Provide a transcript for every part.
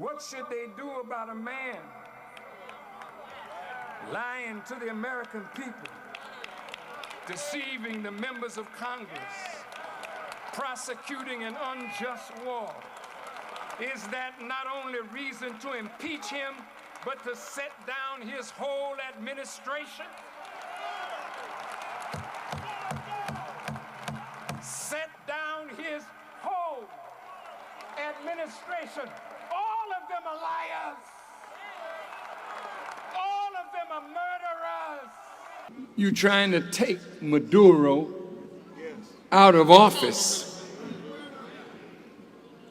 What should they do about a man lying to the American people, deceiving the members of Congress, prosecuting an unjust war? Is that not only reason to impeach him, but to set down his whole administration? Set down his whole administration. All of them are liars. All of them are murderers. You trying to take Maduro out of office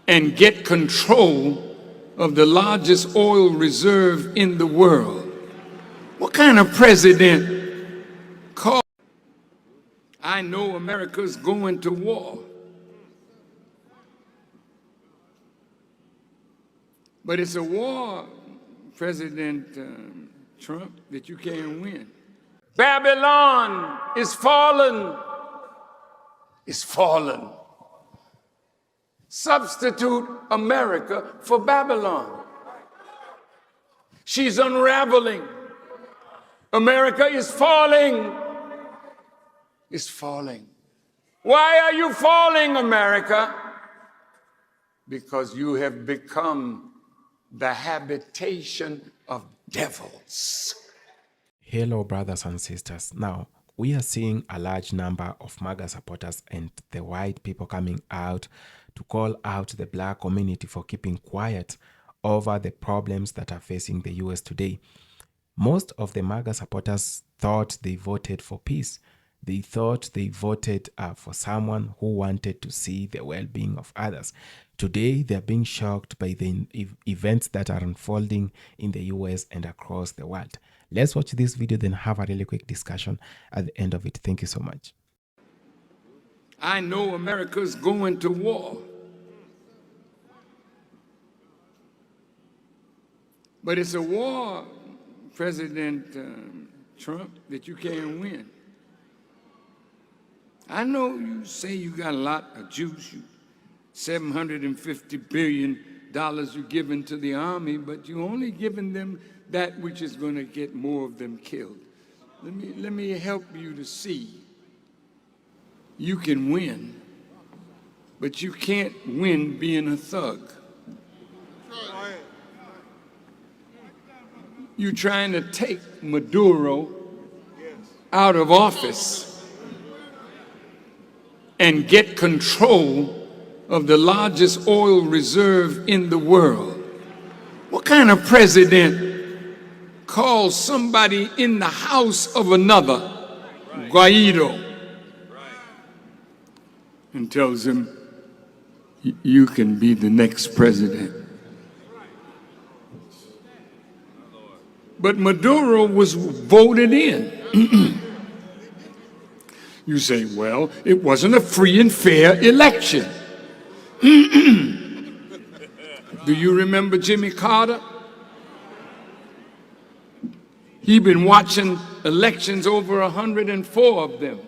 and get control of the largest oil reserve in the world. What kind of president called? I know America's going to war. But it's a war, President Trump, that you can't win. Babylon is fallen. It's fallen. Substitute America for Babylon. She's unraveling. America is falling. It's falling. Why are you falling, America? Because you have become the habitation of devils. Hello, brothers and sisters. Now, we are seeing a large number of MAGA supporters and the white people coming out to call out the black community for keeping quiet over the problems that are facing the US today. Most of the MAGA supporters thought they voted for peace. They thought they voted for someone who wanted to see the well-being of others. Today, they're being shocked by the events that are unfolding in the US and across the world. Let's watch this video, then have a really quick discussion at the end of it. Thank you so much. I know America's going to war. But it's a war, President Trump, that you can't win. I know you say you got a lot of juice, $750 billion you're giving to the army, but you're only giving them that which is going to get more of them killed. Let me help you to see. You can win, but you can't win being a thug. You're trying to take Maduro out of office and get control of the largest oil reserve in the world. What kind of president calls somebody in the house of another, Guaido, and tells him, you can be the next president? But Maduro was voted in. You say, well, it wasn't a free and fair election. Do you remember Jimmy Carter? He'd been watching elections, over 104 of them.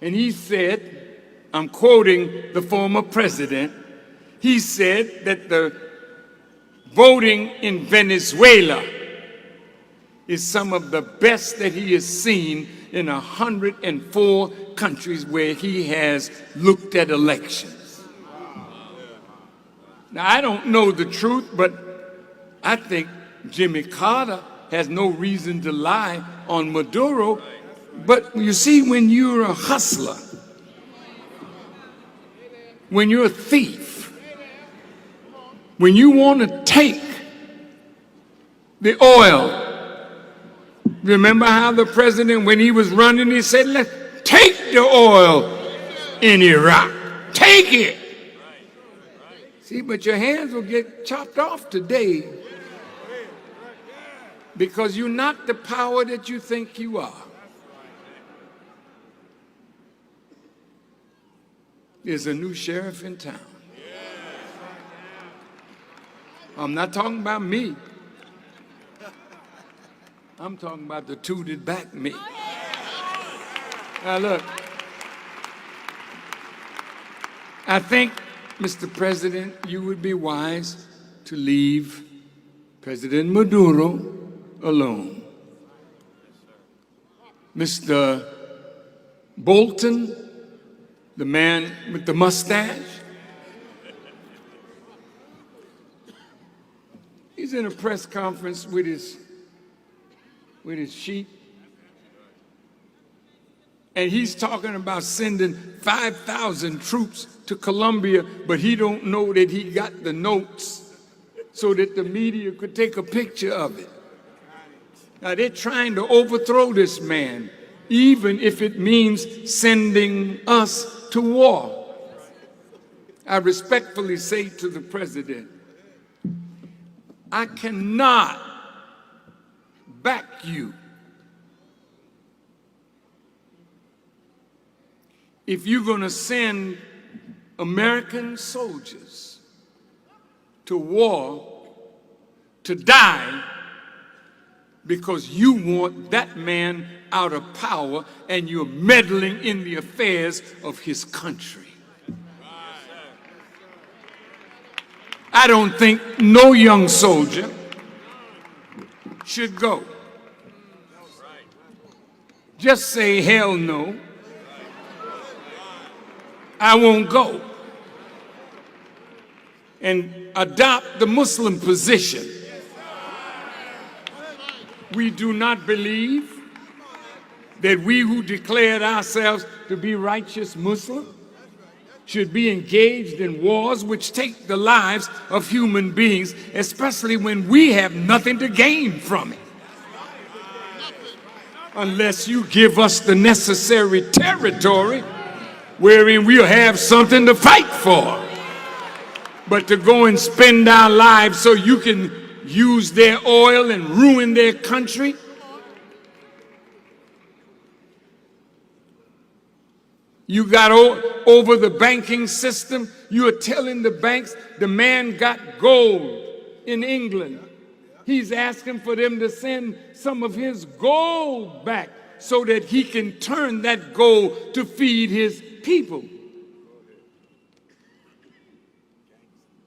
And he said, I'm quoting the former president, he said that the voting in Venezuela is some of the best that he has seen in 104 countries where he has looked at elections. Now, I don't know the truth, but I think Jimmy Carter has no reason to lie on Maduro. But you see, when you're a hustler, when you're a thief, when you want to take the oil, remember how the president, when he was running, he said, let's take the oil in Iraq. Take it. See, but your hands will get chopped off today because you're not the power that you think you are. There's a new sheriff in town. I'm not talking about me. I'm talking about the two that back me. Now look, I think, Mr. President, you would be wise to leave President Maduro alone. Mr. Bolton, the man with the mustache, he's in a press conference with his sheep, and he's talking about sending 5,000 troops to Colombia, but he don't know that he got the notes so that the media could take a picture of it. Now they're trying to overthrow this man, even if it means sending us to war. I respectfully say to the president, I cannot back you if you're going to send American soldiers to war to die because you want that man out of power and you're meddling in the affairs of his country. I don't think no young soldier should go. Just say, hell no, I won't go. And adopt the Muslim position. We do not believe that we who declared ourselves to be righteous Muslim should be engaged in wars which take the lives of human beings, especially when we have nothing to gain from it. Unless you give us the necessary territory wherein we'll have something to fight for. But to go and spend our lives so you can use their oil and ruin their country? You got over the banking system. You are telling the banks the man got gold in England. He's asking for them to send some of his gold back so that he can turn that gold to feed his people.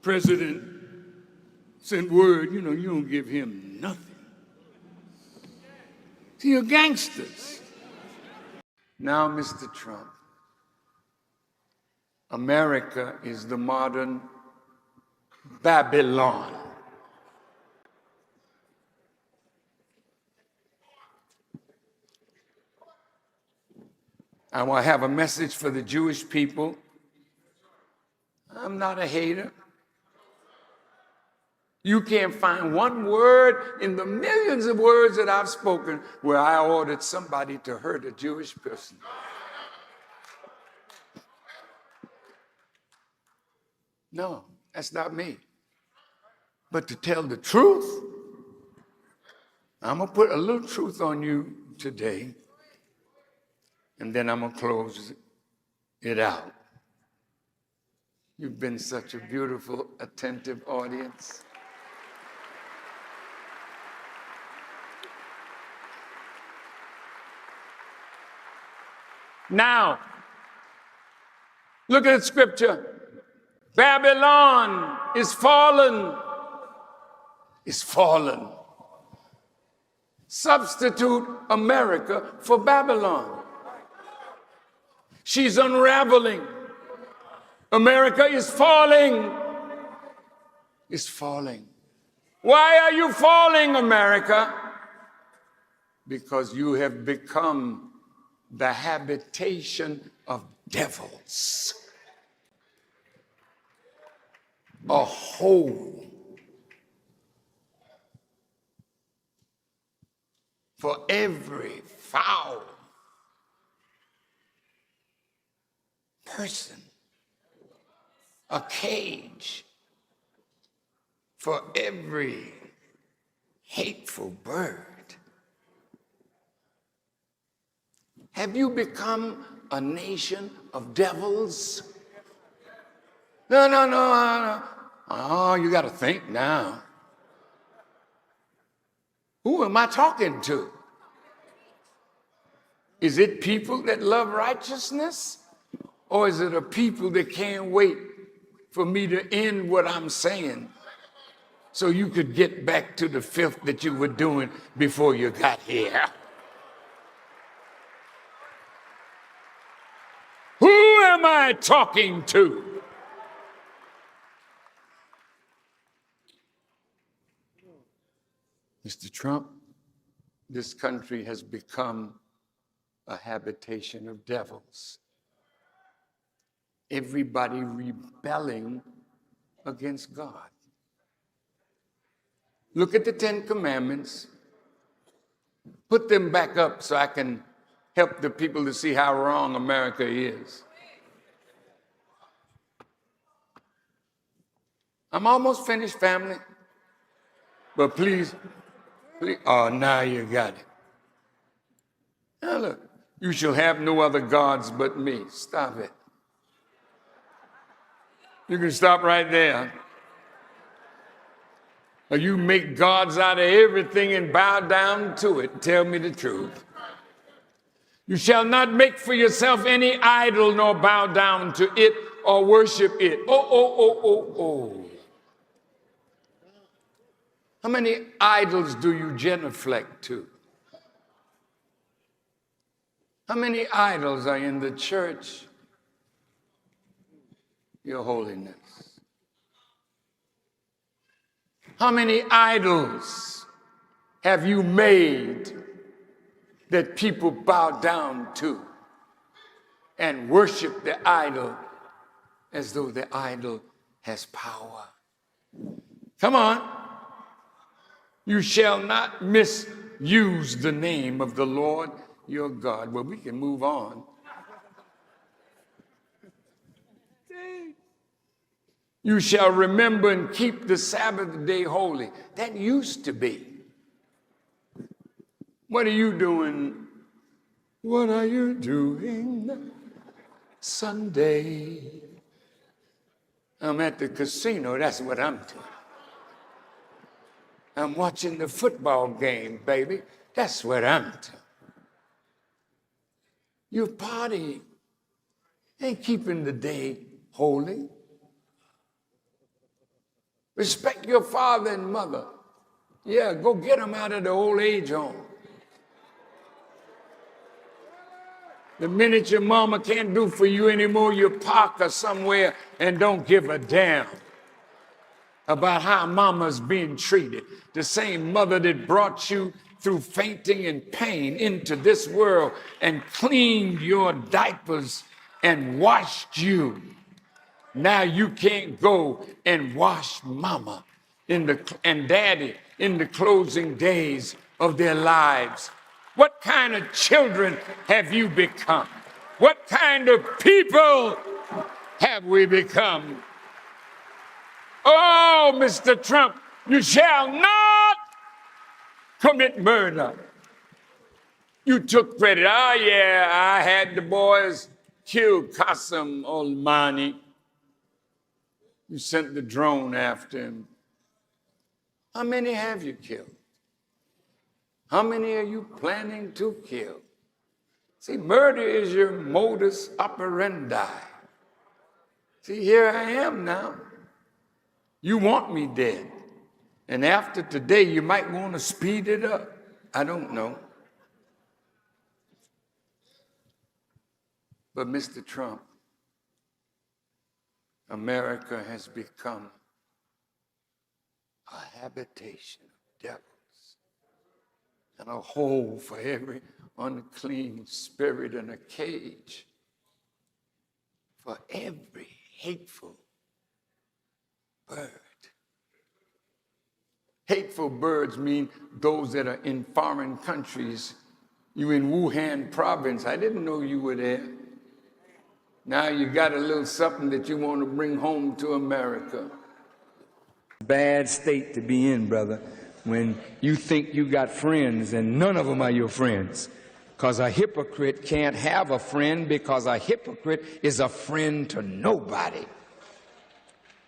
President sent word, you don't give him nothing. See, you're gangsters. Now, Mr. Trump, America is the modern Babylon. I want to have a message for the Jewish people. I'm not a hater. You can't find one word in the millions of words that I've spoken where I ordered somebody to hurt a Jewish person. No, that's not me. But to tell the truth, I'm going to put a little truth on you today, and then I'm going to close it out. You've been such a beautiful, attentive audience. Now, look at the scripture. Babylon is fallen. Is fallen. Substitute America for Babylon. She's unraveling. America is falling. Is falling. Why are you falling, America? Because you have become the habitation of devils. A hole for every foul person, a cage for every hateful bird. Have you become a nation of devils? No. Oh, you got to think now. Who am I talking to? Is it people that love righteousness? Or is it a people that can't wait for me to end what I'm saying so you could get back to the filth that you were doing before you got here. Who am I talking to? Mr. Trump, this country has become a habitation of devils. Everybody rebelling against God. Look at the 10 Commandments. Put them back up so I can help the people to see how wrong America is. I'm almost finished, family. But please, oh, now you got it. Now look, you shall have no other gods but me. Stop it. You can stop right there. Or you make gods out of everything and bow down to it. Tell me the truth. You shall not make for yourself any idol nor bow down to it or worship it. Oh. How many idols do you genuflect to? How many idols are in the church? Your Holiness. How many idols have you made that people bow down to and worship the idol as though the idol has power? Come on. You shall not misuse the name of the Lord your God. Well, we can move on. You shall remember and keep the Sabbath day holy. That used to be. What are you doing? What are you doing Sunday? I'm at the casino. That's what I'm doing. I'm watching the football game, baby. That's what I'm doing. You party ain't keeping the day holy. Respect your father and mother. Yeah, go get them out of the old age home. The minute your mama can't do for you anymore, you park her somewhere and don't give a damn about how mama's being treated. The same mother that brought you through fainting and pain into this world and cleaned your diapers and washed you. Now you can't go and wash mama and daddy in the closing days of their lives. What kind of children have you become? What kind of people have we become? Oh, Mr. Trump, you shall not commit murder. You took credit. Oh, yeah, I had the boys kill Qasem Soleimani. You sent the drone after him. How many have you killed? How many are you planning to kill? See, murder is your modus operandi. See, here I am now. You want me dead. And after today, you might want to speed it up. I don't know. But Mr. Trump, America has become a habitation of devils and a hole for every unclean spirit and a cage for every hateful bird. Hateful birds mean those that are in foreign countries. You in Wuhan province. I didn't know you were there. Now you got a little something that you want to bring home to America. Bad state to be in, brother, when you think you got friends and none of them are your friends. Because a hypocrite can't have a friend, because a hypocrite is a friend to nobody.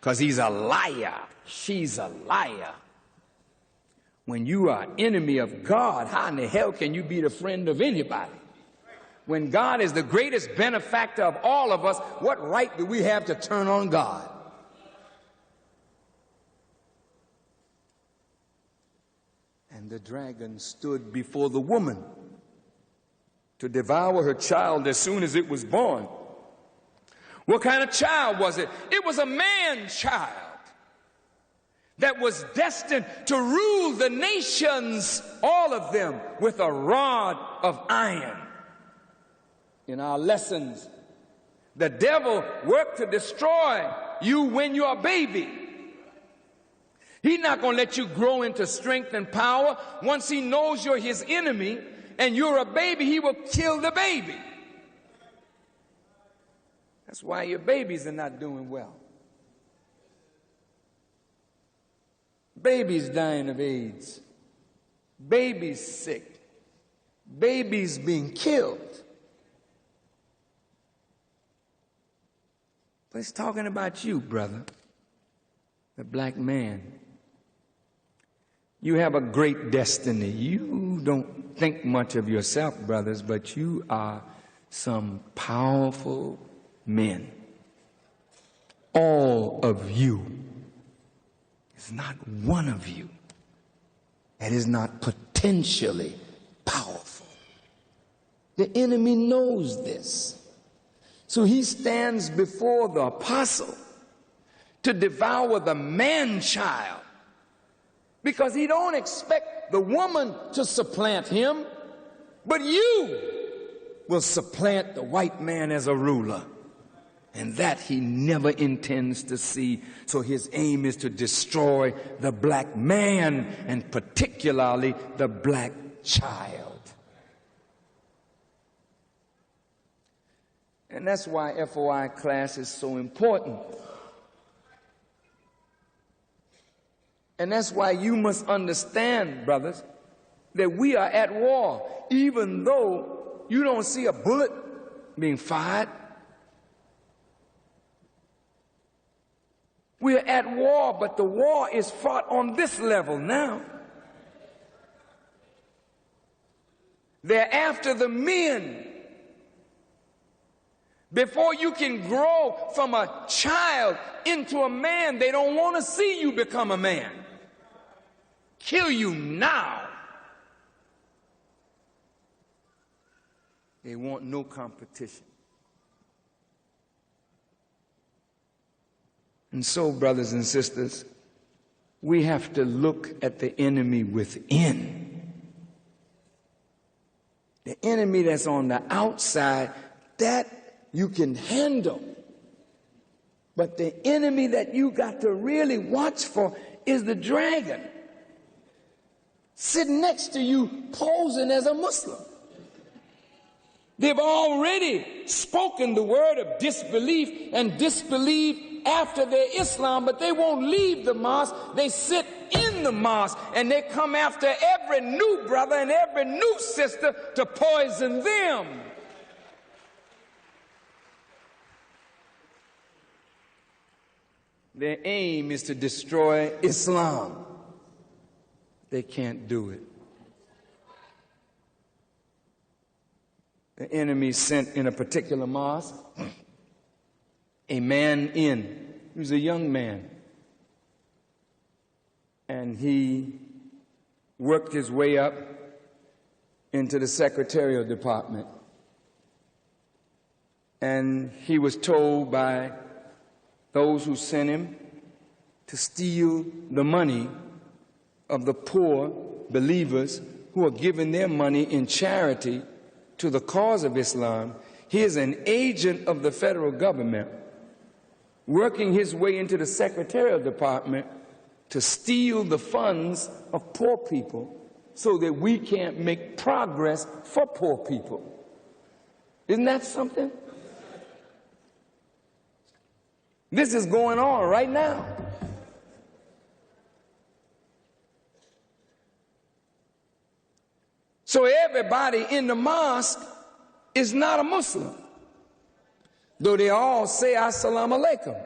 Because he's a liar. She's a liar. When you are enemy of God, how in the hell can you be the friend of anybody? When God is the greatest benefactor of all of us, what right do we have to turn on God? And the dragon stood before the woman to devour her child as soon as it was born. What kind of child was it? It was a man-child that was destined to rule the nations, all of them, with a rod of iron. In our lessons, the devil worked to destroy you when you're a baby. He's not going to let you grow into strength and power. Once he knows you're his enemy and you're a baby, he will kill the baby. That's why your babies are not doing well. Babies dying of AIDS. Babies sick. Babies being killed. But it's talking about you, brother, the black man. You have a great destiny. You don't think much of yourself, brothers, but you are some powerful men. All of you. There's not one of you that is not potentially powerful. The enemy knows this. So he stands before the apostle to devour the man-child, because he don't expect the woman to supplant him, but you will supplant the white man as a ruler. And that he never intends to see. So his aim is to destroy the black man, and particularly the black child. And that's why FOI class is so important. And that's why you must understand, brothers, that we are at war, even though you don't see a bullet being fired. We're at war, but the war is fought on this level now. They're after the men. Before you can grow from a child into a man, they don't want to see you become a man. Kill you now. They want no competition. And so, brothers and sisters, we have to look at the enemy within. The enemy that's on the outside, that you can handle. But the enemy that you got to really watch for is the dragon, sitting next to you, posing as a Muslim. They've already spoken the word of disbelief and disbelief after their Islam, but they won't leave the mosque. They sit in the mosque, and they come after every new brother and every new sister to poison them. Their aim is to destroy Islam. They can't do it. The enemy sent in a particular mosque a man in. He was a young man. And he worked his way up into the secretarial department. And he was told by those who sent him to steal the money of the poor believers who are giving their money in charity to the cause of Islam. He is an agent of the federal government working his way into the secretarial department to steal the funds of poor people so that we can't make progress for poor people. Isn't that something? This is going on right now. So everybody in the mosque is not a Muslim, though they all say Assalamu alaikum.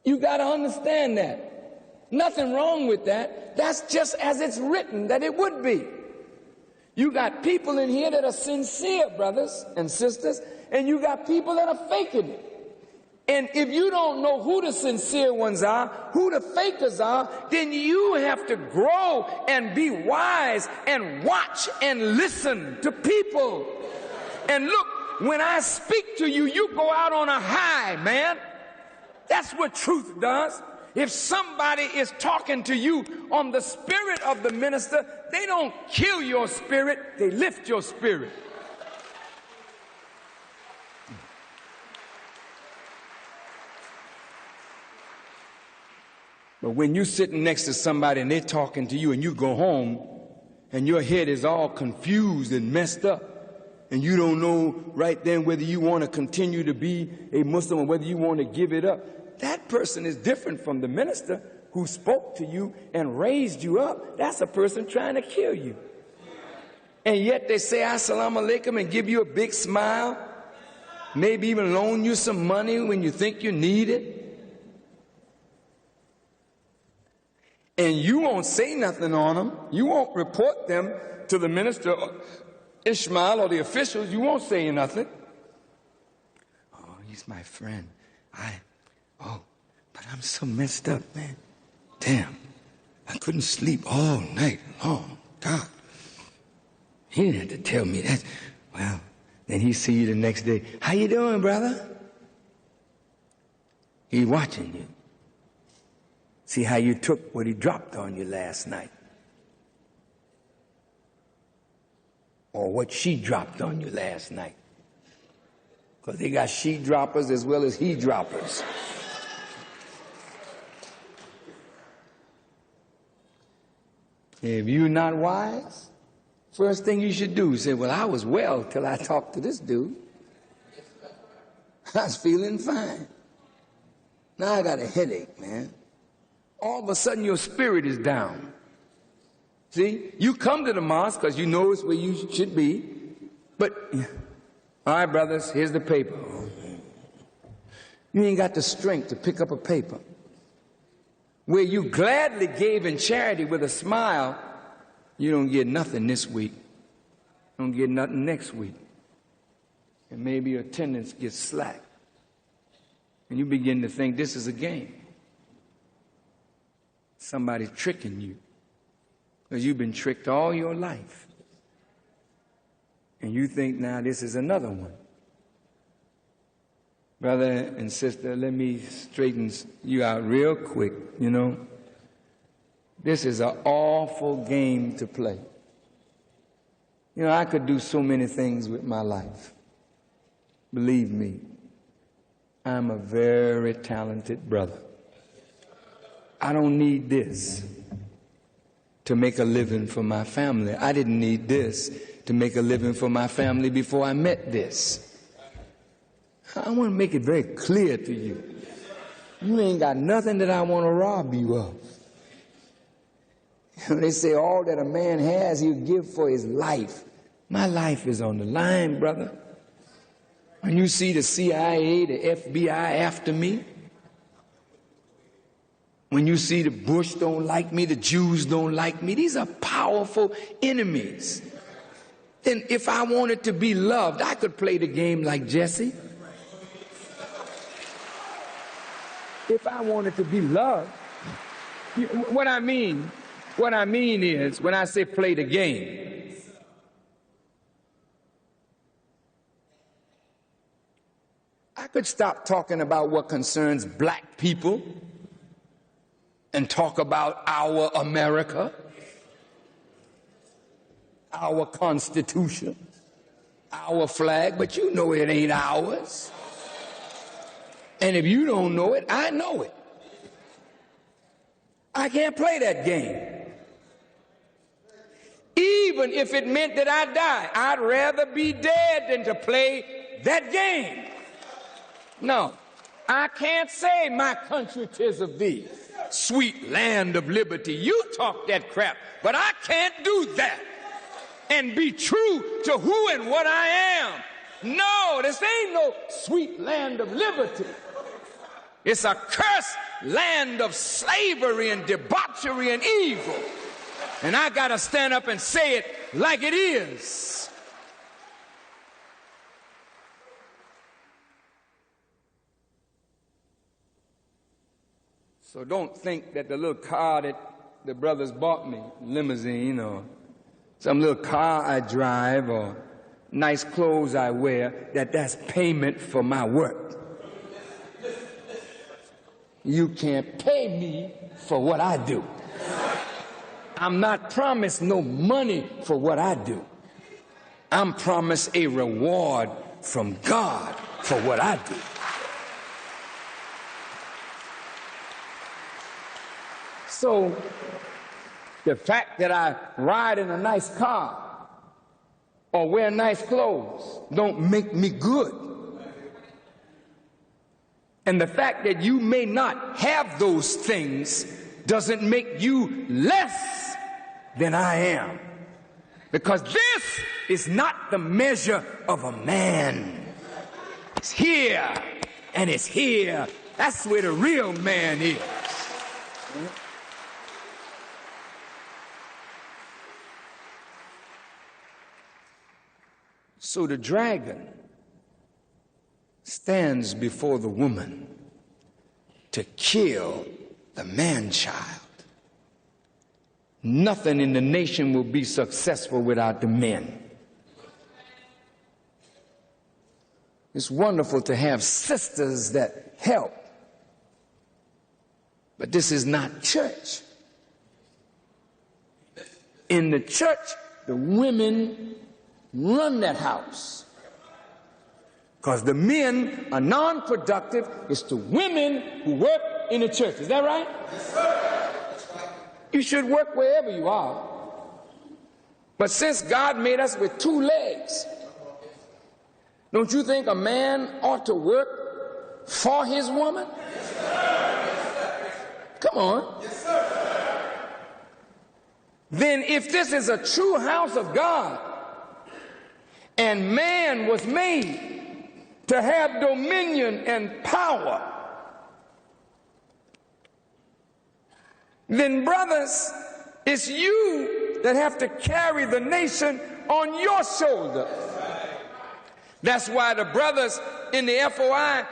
You got to understand that. Nothing wrong with that. That's just as it's written that it would be. You got people in here that are sincere, brothers and sisters, and you got people that are faking it. And if you don't know who the sincere ones are, who the fakers are, then you have to grow and be wise and watch and listen to people. And look, when I speak to you, you go out on a high, man. That's what truth does. If somebody is talking to you on the spirit of the minister, they don't kill your spirit, they lift your spirit. But when you're sitting next to somebody and they're talking to you and you go home and your head is all confused and messed up and you don't know right then whether you want to continue to be a Muslim or whether you want to give it up, that person is different from the minister who spoke to you and raised you up. That's a person trying to kill you. And yet they say assalamu alaikum and give you a big smile, maybe even loan you some money when you think you need it. And you won't say nothing on them. You won't report them to the minister, Ishmael, or the officials. You won't say nothing. Oh, he's my friend. But I'm so messed up, man. Damn, I couldn't sleep all night long. God, he didn't have to tell me that. Well, then he see you the next day. How you doing, brother? He's watching you. See how you took what he dropped on you last night. Or what she dropped on you last night. Because they got she droppers as well as he droppers. If you're not wise, first thing you should do is say, well, I was well till I talked to this dude. I was feeling fine. Now I got a headache, man. All of a sudden your spirit is down. See, you come to the mosque because you know it's where you should be. But, all right, brothers, here's the paper. You ain't got the strength to pick up a paper. Where you gladly gave in charity with a smile, you don't get nothing this week. Don't get nothing next week. And maybe your attendance gets slack. And you begin to think this is a game. Somebody's tricking you because you've been tricked all your life. And you think now this is another one. Brother and sister, let me straighten you out real quick, you know. This is an awful game to play. You know, I could do so many things with my life. Believe me, I'm a very talented brother. I don't need this to make a living for my family. I didn't need this to make a living for my family before I met this. I want to make it very clear to you. You ain't got nothing that I want to rob you of. They say all that a man has, he'll give for his life. My life is on the line, brother. When you see the CIA, the FBI after me, when you see the Bush don't like me, the Jews don't like me, these are powerful enemies. Then if I wanted to be loved, I could play the game like Jesse. If I wanted to be loved, what I mean is, when I say play the game, I could stop talking about what concerns black people and talk about our America, our Constitution, our flag, but you know it ain't ours. And if you don't know it, I know it. I can't play that game. Even if it meant that I die, I'd rather be dead than to play that game. No, I can't say my country 'tis of thee, sweet land of liberty. You talk that crap, but I can't do that and be true to who and what I am. No, this ain't no sweet land of liberty. It's a cursed land of slavery and debauchery and evil. And I gotta stand up and say it like it is. So don't think that the little car that the brothers bought me, limousine or some little car I drive or nice clothes I wear, that's payment for my work. You can't pay me for what I do. I'm not promised no money for what I do. I'm promised a reward from God for what I do. So the fact that I ride in a nice car or wear nice clothes don't make me good. And the fact that you may not have those things doesn't make you less than I am. Because this is not the measure of a man. It's here and it's here. That's where the real man is. So the dragon stands before the woman to kill the man-child. Nothing in the nation will be successful without the men. It's wonderful to have sisters that help, but this is not church. In the church, the women run that house. Because the men are non-productive. It's the women who work in the church. Is that right? Yes, sir. You should work wherever you are. But since God made us with two legs, don't you think a man ought to work for his woman? Yes, sir. Come on. Yes, sir. Then if this is a true house of God, and man was made to have dominion and power, then brothers, it's you that have to carry the nation on your shoulder. That's why the brothers in the FOI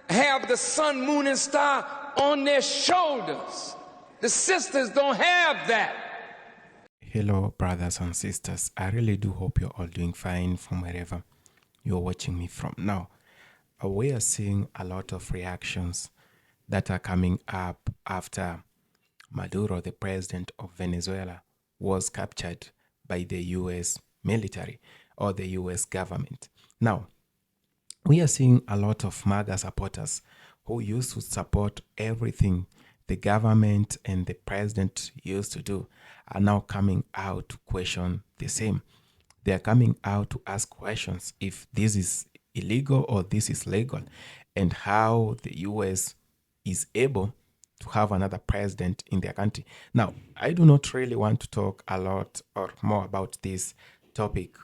have the sun, moon, and star on their shoulders. The sisters don't have that. Hello, brothers and sisters. I really do hope you're all doing fine from wherever you're watching me from. Now, we are seeing a lot of reactions that are coming up after Maduro, the president of Venezuela, was captured by the US military or the US government. Now, we are seeing a lot of MAGA supporters who used to support everything the government and the president used to do are now coming out to question the same. They are coming out to ask questions if this is illegal or this is legal, and how the US is able to have another president in their country. Now, I do not really want to talk a lot or more about this topic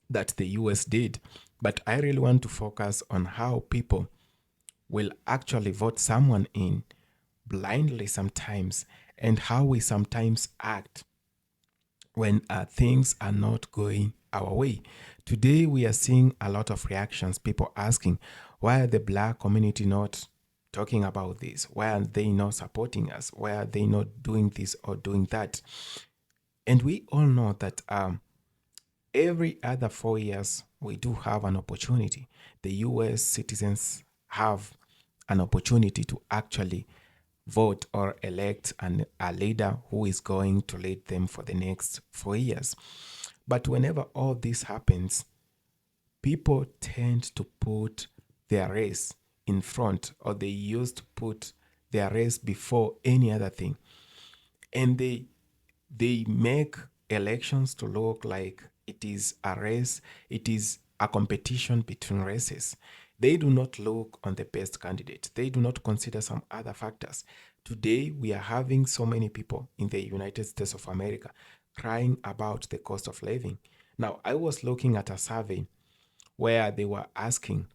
that the US did, but I really want to focus on how people will actually vote someone in blindly sometimes, and how we sometimes act when things are not going our way. Today we are seeing a lot of reactions, people asking, why are the black community not talking about this? Why are they not supporting us? Why are they not doing this or doing that? And we all know that every other 4 years we do have an opportunity. The US citizens have an opportunity to actually vote or elect a leader who is going to lead them for the next 4 years. But whenever all this happens, people tend to put their race in front, or they used to put their race before any other thing. And they make elections to look like it is a race, it is a competition between races. They do not look on the best candidate. They do not consider some other factors. Today, we are having so many people in the United States of America crying about the cost of living. Now, I was looking at a survey where they were asking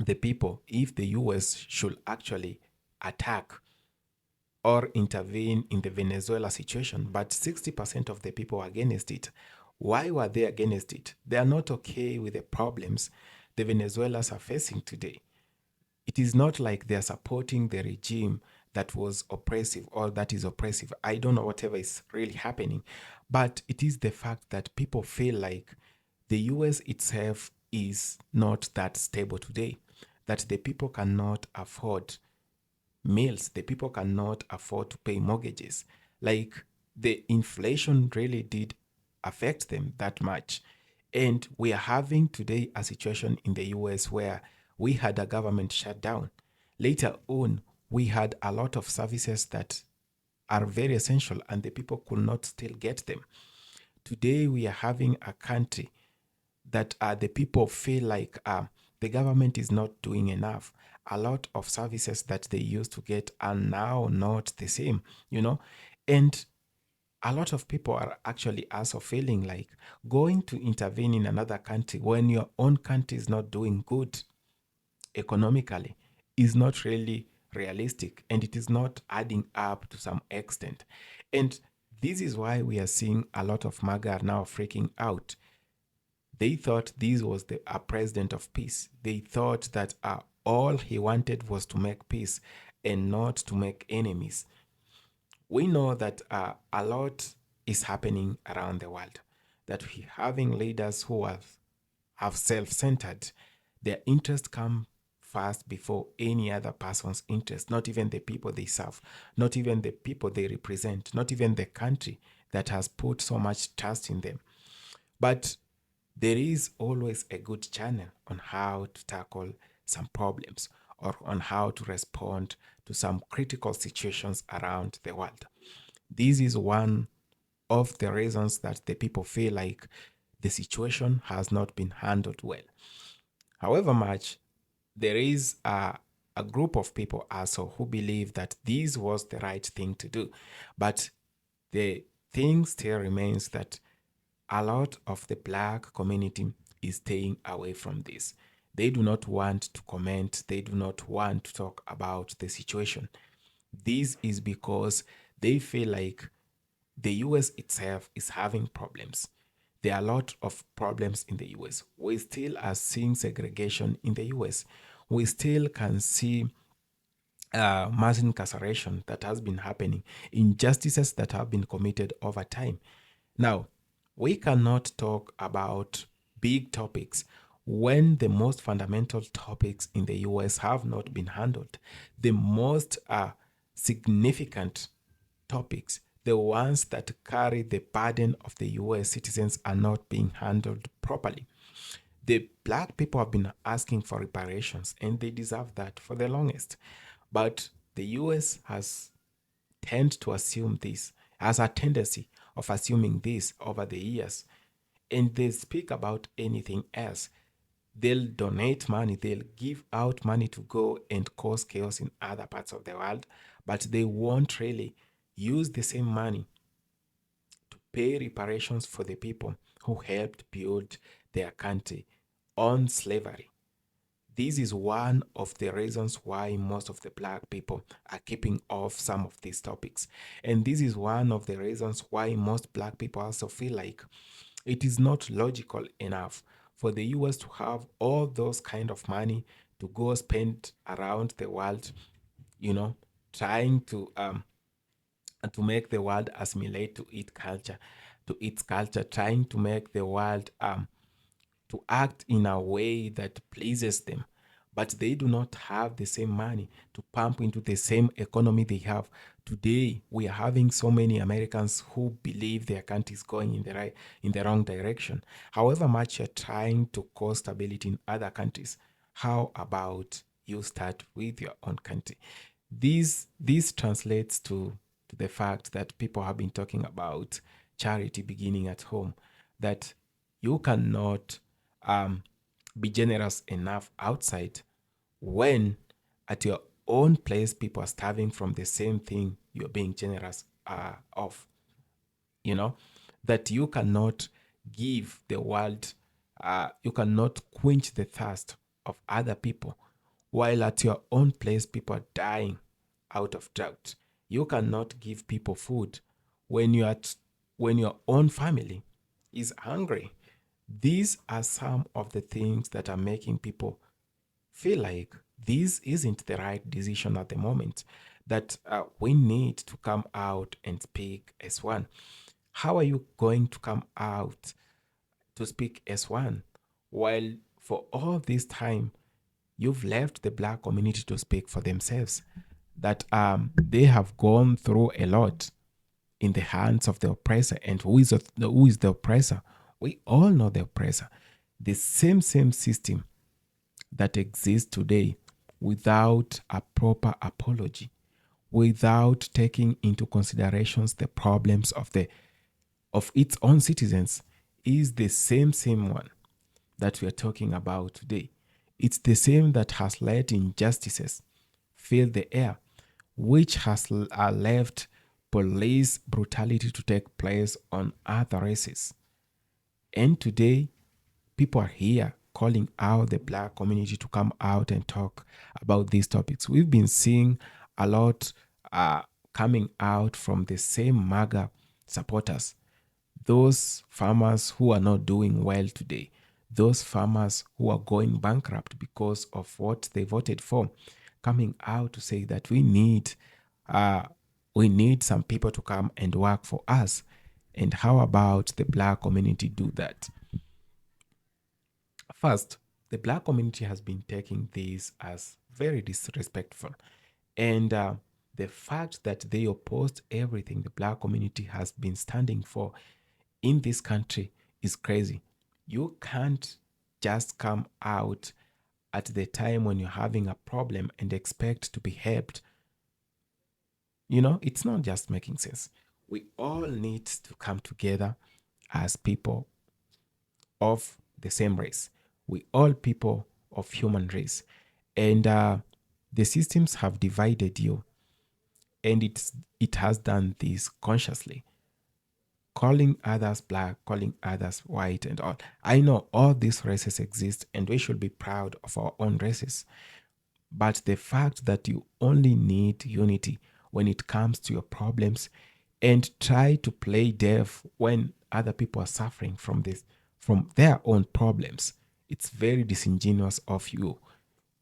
the people if the US should actually attack or intervene in the Venezuela situation, but 60% of the people were against it. Why were they against it? They are not okay with the problems the Venezuelans are facing today. It is not like they're supporting the regime that was oppressive or that is oppressive. I don't know whatever is really happening. But it is the fact that people feel like the US itself is not that stable today, that the people cannot afford meals, the people cannot afford to pay mortgages. Like the inflation really did affect them that much. And we are having today a situation in the US where we had a government shutdown. Later on, we had a lot of services that are very essential and the people could not still get them. Today, we are having a country that the people feel like the government is not doing enough. A lot of services that they used to get are now not the same, you know? And a lot of people are actually also feeling like going to intervene in another country when your own country is not doing good economically is not really realistic and it is not adding up to some extent. And this is why we are seeing a lot of MAGA now freaking out. They thought this was a president of peace. They thought that all he wanted was to make peace and not to make enemies. We know that a lot is happening around the world, that we having leaders who have self-centered. Their interests come first before any other person's interest, not even the people they serve, not even the people they represent, not even the country that has put so much trust in them. But there is always a good channel on how to tackle some problems or on how to respond to some critical situations around the world. This is one of the reasons that the people feel like the situation has not been handled well. However much, there is a group of people also who believe that this was the right thing to do. But the thing still remains that a lot of the black community is staying away from this. They do not want to comment, they do not want to talk about the situation. This is because they feel like the US itself is having problems. There are a lot of problems in the US. We still are seeing segregation in the US. We still can see mass incarceration that has been happening, injustices that have been committed over time. Now, we cannot talk about big topics when the most fundamental topics in the US have not been handled. The most significant topics, the ones that carry the burden of the US citizens, are not being handled properly. The black people have been asking for reparations and they deserve that for the longest. But the US has tend to assume this, has a tendency of assuming this over the years. And they speak about anything else. They'll donate money, they'll give out money to go and cause chaos in other parts of the world, but they won't really use the same money to pay reparations for the people who helped build their country on slavery. This is one of the reasons why most of the black people are keeping off some of these topics. And this is one of the reasons why most black people also feel like it is not logical enough for the US to have all those kind of money to go spend around the world, you know, trying to make the world assimilate to its culture, trying to make the world to act in a way that pleases them. But they do not have the same money to pump into the same economy they have. Today, we are having so many Americans who believe their country is going in the wrong direction. However much you're trying to cause stability in other countries, how about you start with your own country? This translates to the fact that people have been talking about charity beginning at home, that you cannot um, be generous enough outside when at your own place people are starving from the same thing you're being generous of. You know, that you cannot give the world, you cannot quench the thirst of other people while at your own place people are dying out of drought. You cannot give people food when when your own family is hungry. These are some of the things that are making people feel like this isn't the right decision at the moment, that we need to come out and speak as one. How are you going to come out to speak as one while for all this time you've left the black community to speak for themselves? That they have gone through a lot in the hands of the oppressor. And who is the oppressor? We all know the oppressor. The same system that exists today, without a proper apology, without taking into considerations the problems of its own citizens, is the same one that we are talking about today. It's the same that has let injustices fill the air, which has left police brutality to take place on other races. And today, people are here calling out the black community to come out and talk about these topics. We've been seeing a lot coming out from the same MAGA supporters, those farmers who are not doing well today, those farmers who are going bankrupt because of what they voted for, coming out to say that uh, we need some people to come and work for us. And how about the black community do that? First, the black community has been taking this as very disrespectful. And the fact that they opposed everything the black community has been standing for in this country is crazy. You can't just come out at the time when you're having a problem and expect to be helped. It's not just making sense. We all need to come together as people of the same race. We all people of human race. And the systems have divided you. And it has done this consciously, calling others black, calling others white, and all. I know all these races exist, and we should be proud of our own races. But the fact that you only need unity when it comes to your problems and try to play deaf when other people are suffering from their own problems, it's very disingenuous of you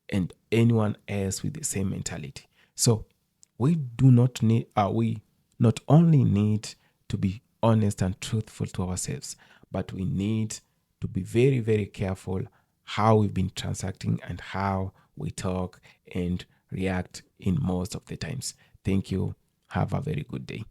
and anyone else with the same mentality. So we not only need to be honest and truthful to ourselves, but we need to be very, very careful how we've been transacting and how we talk and react in most of the times. Thank you. Have a very good day.